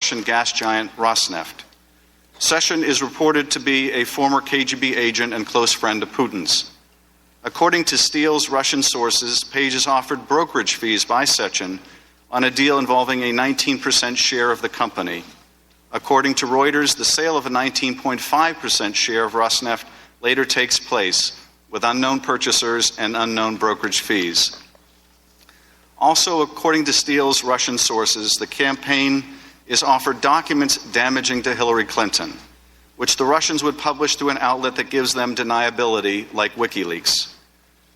Russian gas giant Rosneft. Session is reported to be a former KGB agent and close friend of Putin's. According to Steele's Russian sources, Page is offered brokerage fees by Sechin on a deal involving a 19% share of the company. According to Reuters, the sale of a 19.5% share of Rosneft later takes place with unknown purchasers and unknown brokerage fees. Also, according to Steele's Russian sources, the campaign is offered documents damaging to Hillary Clinton, which the Russians would publish through an outlet that gives them deniability, like WikiLeaks.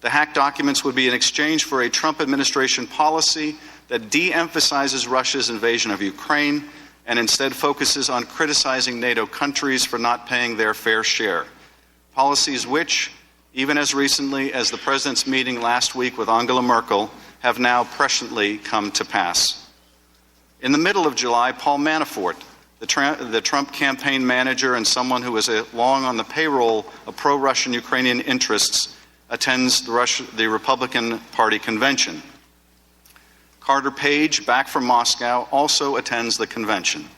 The hacked documents would be in exchange for a Trump administration policy that de-emphasizes Russia's invasion of Ukraine and instead focuses on criticizing NATO countries for not paying their fair share. Policies which, even as recently as the president's meeting last week with Angela Merkel, have now presciently come to pass. In the middle of July, Paul Manafort, the Trump campaign manager and someone who is long on the payroll of pro-Russian Ukrainian interests, attends the Republican Party convention. Carter Page, back from Moscow, also attends the convention.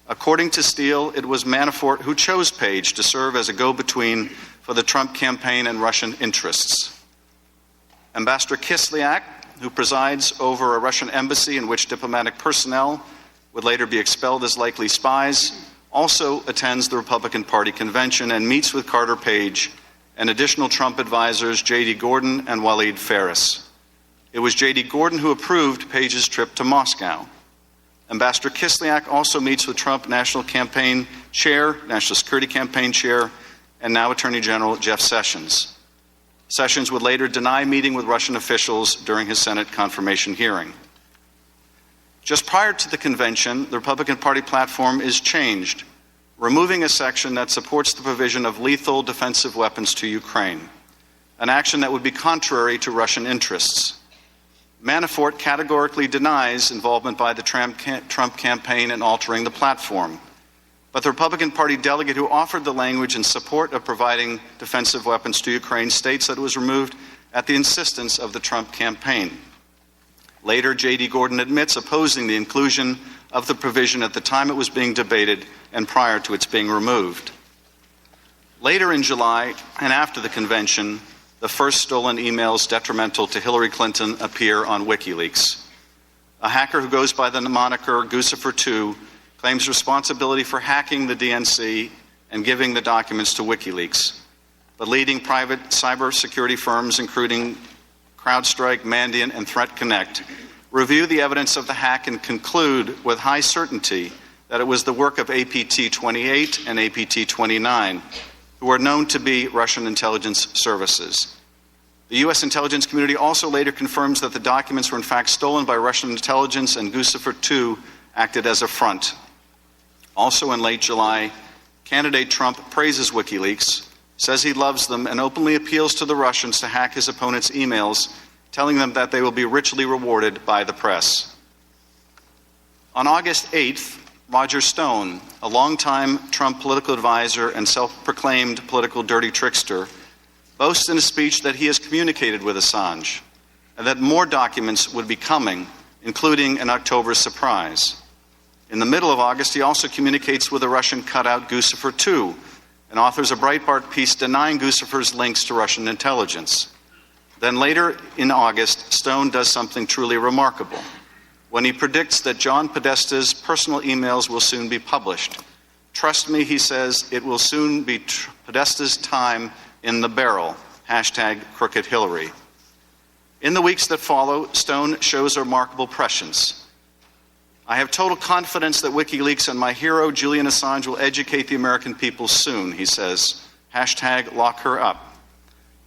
According to Steele, it was Manafort who chose Page to serve as a go-between for the Trump campaign and Russian interests. Ambassador Kislyak, who presides over a Russian embassy in which diplomatic personnel would later be expelled as likely spies, also attends the Republican Party convention and meets with Carter Page and additional Trump advisors J.D. Gordon and Walid Phares. It was J.D. Gordon who approved Page's trip to Moscow. Ambassador Kislyak also meets with Trump National Security Campaign Chair, and now Attorney General Jeff Sessions. Sessions would later deny meeting with Russian officials during his Senate confirmation hearing. Just prior to the convention, the Republican Party platform is changed, removing a section that supports the provision of lethal defensive weapons to Ukraine, an action that would be contrary to Russian interests. Manafort categorically denies involvement by the Trump campaign in altering the platform. But the Republican Party delegate who offered the language in support of providing defensive weapons to Ukraine states that it was removed at the insistence of the Trump campaign. Later, J.D. Gordon admits opposing the inclusion of the provision at the time it was being debated and prior to its being removed. Later in July, and after the convention, the first stolen emails detrimental to Hillary Clinton appear on WikiLeaks. A hacker who goes by the moniker Guccifer2 claims responsibility for hacking the DNC and giving the documents to WikiLeaks. But leading private cybersecurity firms, including CrowdStrike, Mandiant, and ThreatConnect, review the evidence of the hack and conclude with high certainty that it was the work of APT-28 and APT-29, who are known to be Russian intelligence services. The U.S. intelligence community also later confirms that the documents were in fact stolen by Russian intelligence and Guccifer2 acted as a front. Also in late July, candidate Trump praises WikiLeaks, says he loves them, and openly appeals to the Russians to hack his opponents' emails, telling them that they will be richly rewarded by the press. On August 8th, Roger Stone, a longtime Trump political advisor and self-proclaimed political dirty trickster, boasts in a speech that he has communicated with Assange and that more documents would be coming, including an October surprise. In the middle of August, he also communicates with a Russian cutout Guccifer2 and authors a Breitbart piece denying Guccifer's links to Russian intelligence. Then later in August, Stone does something truly remarkable when he predicts that John Podesta's personal emails will soon be published. Trust me, he says, it will soon be Podesta's time in the barrel, #CrookedHillary. In the weeks that follow, Stone shows a remarkable prescience. I have total confidence that WikiLeaks and my hero, Julian Assange, will educate the American people soon, he says, #LockHerUp.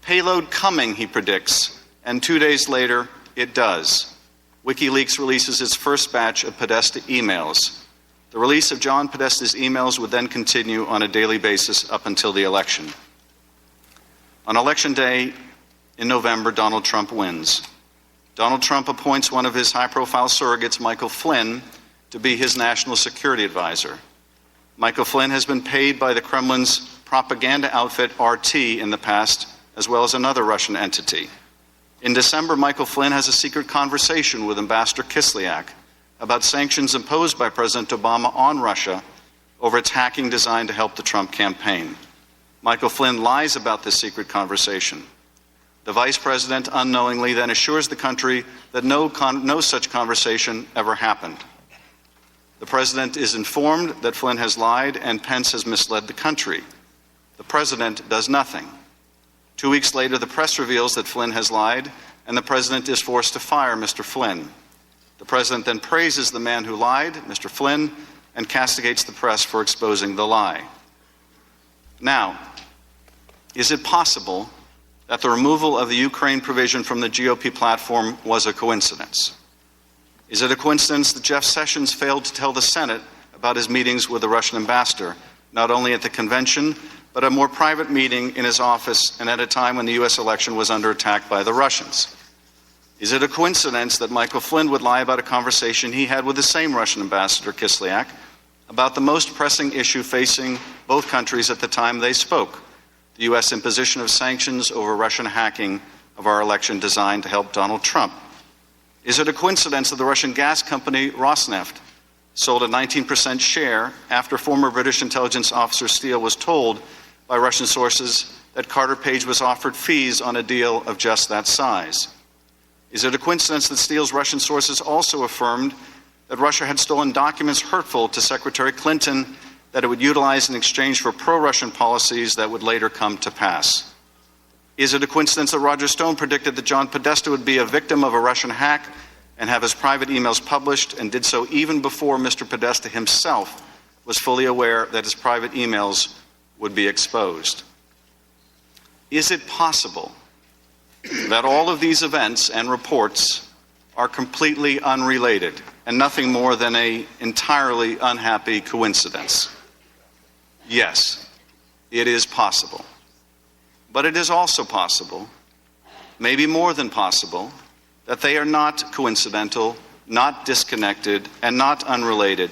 Payload coming, he predicts, and 2 days later, it does. WikiLeaks releases its first batch of Podesta emails. The release of John Podesta's emails would then continue on a daily basis up until the election. On Election Day in November, Donald Trump wins. Donald Trump appoints one of his high-profile surrogates, Michael Flynn, to be his national security advisor. Michael Flynn has been paid by the Kremlin's propaganda outfit RT in the past, as well as another Russian entity. In December, Michael Flynn has a secret conversation with Ambassador Kislyak about sanctions imposed by President Obama on Russia over its hacking designed to help the Trump campaign. Michael Flynn lies about this secret conversation. The vice president unknowingly then assures the country that no such conversation ever happened. The president is informed that Flynn has lied and Pence has misled the country. The president does nothing. 2 weeks later, the press reveals that Flynn has lied, and the president is forced to fire Mr. Flynn. The president then praises the man who lied, Mr. Flynn, and castigates the press for exposing the lie. Now, is it possible that the removal of the Ukraine provision from the GOP platform was a coincidence? Is it a coincidence that Jeff Sessions failed to tell the Senate about his meetings with the Russian ambassador, not only at the convention, but a more private meeting in his office and at a time when the U.S. election was under attack by the Russians? Is it a coincidence that Michael Flynn would lie about a conversation he had with the same Russian ambassador, Kislyak, about the most pressing issue facing both countries at the time they spoke, the U.S. imposition of sanctions over Russian hacking of our election designed to help Donald Trump? Is it a coincidence that the Russian gas company Rosneft sold a 19% share after former British intelligence officer Steele was told by Russian sources that Carter Page was offered fees on a deal of just that size? Is it a coincidence that Steele's Russian sources also affirmed that Russia had stolen documents hurtful to Secretary Clinton that it would utilize in exchange for pro-Russian policies that would later come to pass? Is it a coincidence that Roger Stone predicted that John Podesta would be a victim of a Russian hack and have his private emails published, and did so even before Mr. Podesta himself was fully aware that his private emails would be exposed? Is it possible that all of these events and reports are completely unrelated and nothing more than an entirely unhappy coincidence? Yes, it is possible. But it is also possible, maybe more than possible, that they are not coincidental, not disconnected, and not unrelated,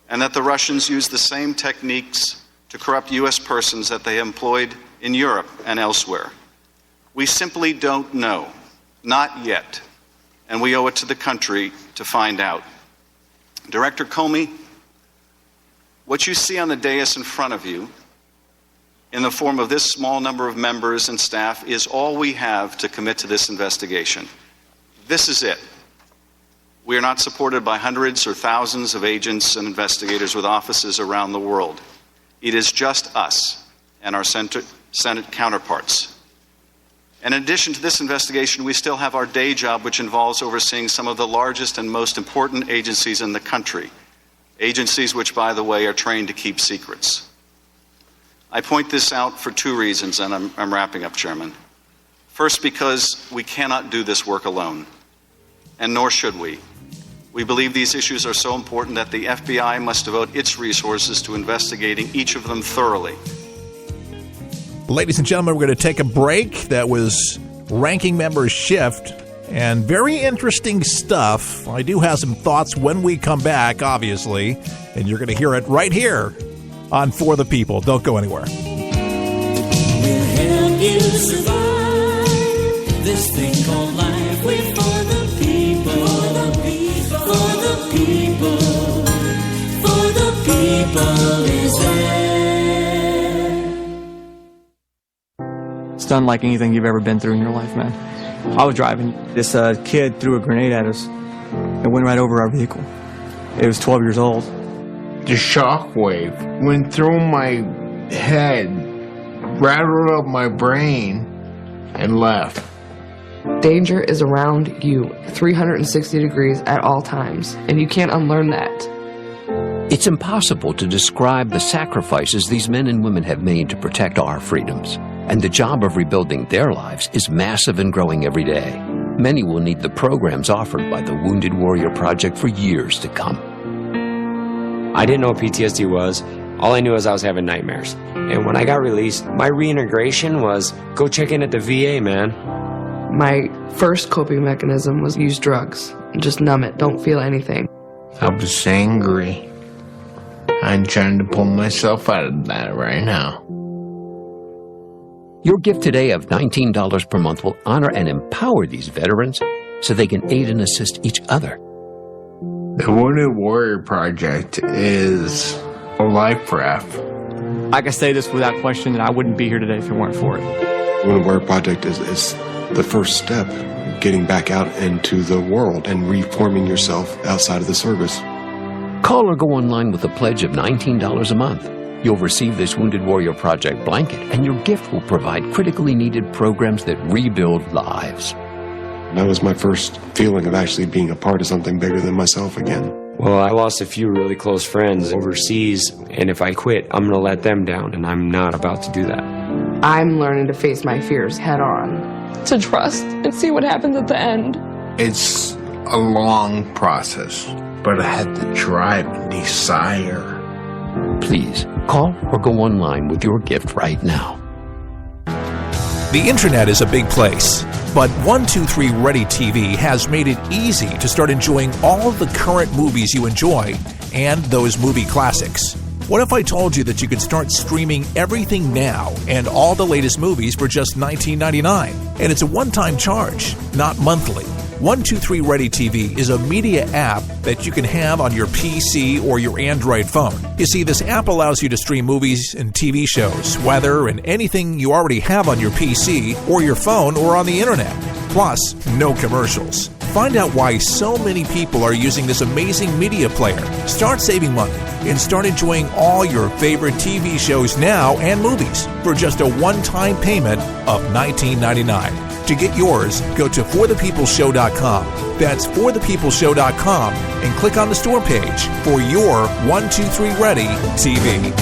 and that the Russians use the same techniques to corrupt U.S. persons that they employed in Europe and elsewhere. We simply don't know, not yet, and we owe it to the country to find out. Director Comey, what you see on the dais in front of you, in the form of this small number of members and staff, is all we have to commit to this investigation. This is it. We are not supported by hundreds or thousands of agents and investigators with offices around the world. It is just us and our Senate counterparts. And in addition to this investigation, we still have our day job, which involves overseeing some of the largest and most important agencies in the country. Agencies which, by the way, are trained to keep secrets. I point this out for two reasons, and I'm wrapping up, Chairman. First, because we cannot do this work alone, and nor should we. We believe these issues are so important that the FBI must devote its resources to investigating each of them thoroughly. Ladies and gentlemen, we're going to take a break. That was Ranking Member Shift, and very interesting stuff. I do have some thoughts when we come back, obviously, and you're going to hear it right here on For the People. Don't go anywhere. We'll help you survive this thing called life. We're for the people, for the people, for the people, for the people is there. It's unlike anything you've ever been through in your life, man. I was driving. This kid threw a grenade at us and went right over our vehicle. It was 12 years old. The shockwave went through my head, rattled up my brain, and left. Danger is around you 360 degrees at all times, and you can't unlearn that. It's impossible to describe the sacrifices these men and women have made to protect our freedoms. And the job of rebuilding their lives is massive and growing every day. Many will need the programs offered by the Wounded Warrior Project for years to come. I didn't know what PTSD was. All I knew was I was having nightmares. And when I got released, my reintegration was go check in at the VA, man. My first coping mechanism was use drugs. Just numb it, don't feel anything. I was angry. I'm trying to pull myself out of that right now. Your gift today of $19 per month will honor and empower these veterans so they can aid and assist each other. The Wounded Warrior Project is a life raft. I can say this without question that I wouldn't be here today if it weren't for it. Wounded Warrior Project is the first step, getting back out into the world and reforming yourself outside of the service. Call or go online with a pledge of $19 a month. You'll receive this Wounded Warrior Project blanket, and your gift will provide critically needed programs that rebuild lives. That was my first feeling of actually being a part of something bigger than myself again. Well, I lost a few really close friends overseas, and if I quit, I'm going to let them down, and I'm not about to do that. I'm learning to face my fears head on. To trust and see what happens at the end. It's a long process, but I had the drive and desire. Please, call or go online with your gift right now. The internet is a big place, but 123 Ready TV has made it easy to start enjoying all of the current movies you enjoy and those movie classics. What if I told you that you could start streaming everything now and all the latest movies for just $19.99? And it's a one-time charge, not monthly. 123 Ready TV is a media app that you can have on your PC or your Android phone. You see, this app allows you to stream movies and TV shows, weather, and anything you already have on your PC or your phone or on the internet. Plus, no commercials. Find out why so many people are using this amazing media player. Start saving money and start enjoying all your favorite TV shows now and movies for just a one-time payment of $19.99. To get yours, go to forthepeopleshow.com. That's forthepeopleshow.com and click on the store page for your 123 Ready TV.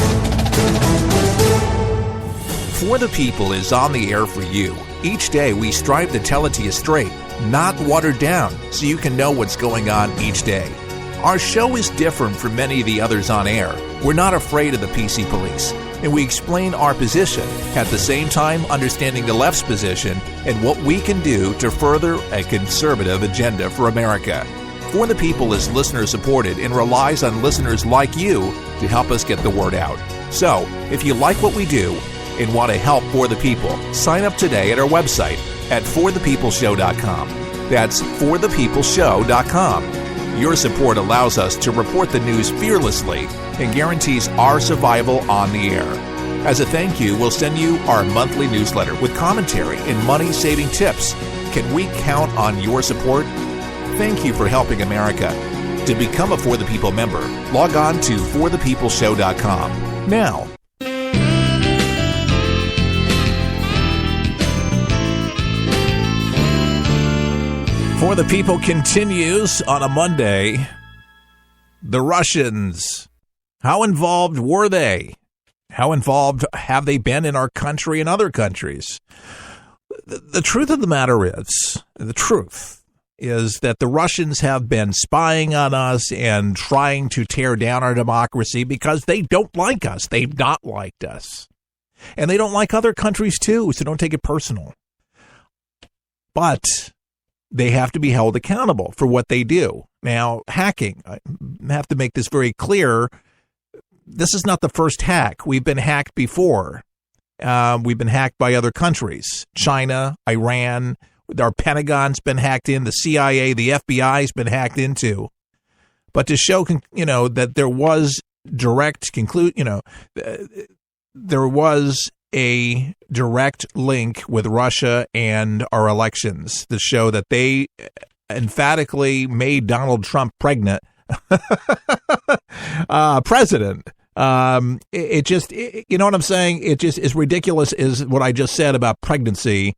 For the People is on the air for you. Each day we strive to tell it to you straight, not watered down, so you can know what's going on each day. Our show is different from many of the others on air. We're not afraid of the PC police, and we explain our position, at the same time understanding the left's position and what we can do to further a conservative agenda for America. For the People is listener-supported and relies on listeners like you to help us get the word out. So, if you like what we do and want to help For the People, sign up today at our website at forthepeopleshow.com. That's forthepeopleshow.com. Your support allows us to report the news fearlessly and guarantees our survival on the air. As a thank you, we'll send you our monthly newsletter with commentary and money-saving tips. Can we count on your support? Thank you for helping America. To become a For the People member, log on to forthepeopleshow.com. Now, For the People continues on a Monday. The Russians, how involved were they? How involved have they been in our country and other countries? The truth of the matter is, that the Russians have been spying on us and trying to tear down our democracy because they don't like us. They've not liked us. And they don't like other countries too, so don't take it personal. But they have to be held accountable for what they do. Now, hacking, I have to make this very clear. This is not the first hack. We've been hacked before. We've been hacked by other countries. China, Iran, our Pentagon's been hacked in, the CIA, the FBI's been hacked into. But to show, that there was there was a direct link with Russia and our elections to show that they emphatically made Donald Trump president. You know what I'm saying? It just is ridiculous is what I just said about pregnancy.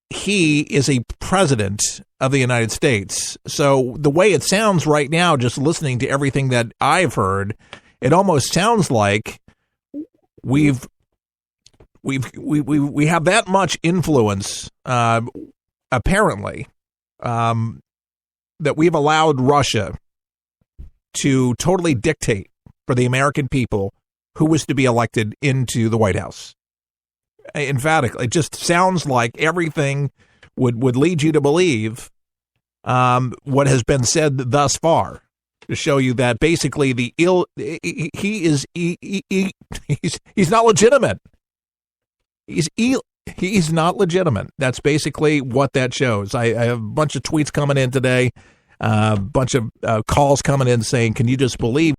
He is a president of the United States. So the way it sounds right now, just listening to everything that I've heard, it almost sounds like we have that much influence, apparently, that we've allowed Russia to totally dictate for the American people who was to be elected into the White House. Emphatically, it just sounds like everything would lead you to believe what has been said thus far, to show you that basically he's not legitimate. He's not legitimate. That's basically what that shows. I have a bunch of tweets coming in today. A bunch of calls coming in saying, can you just believe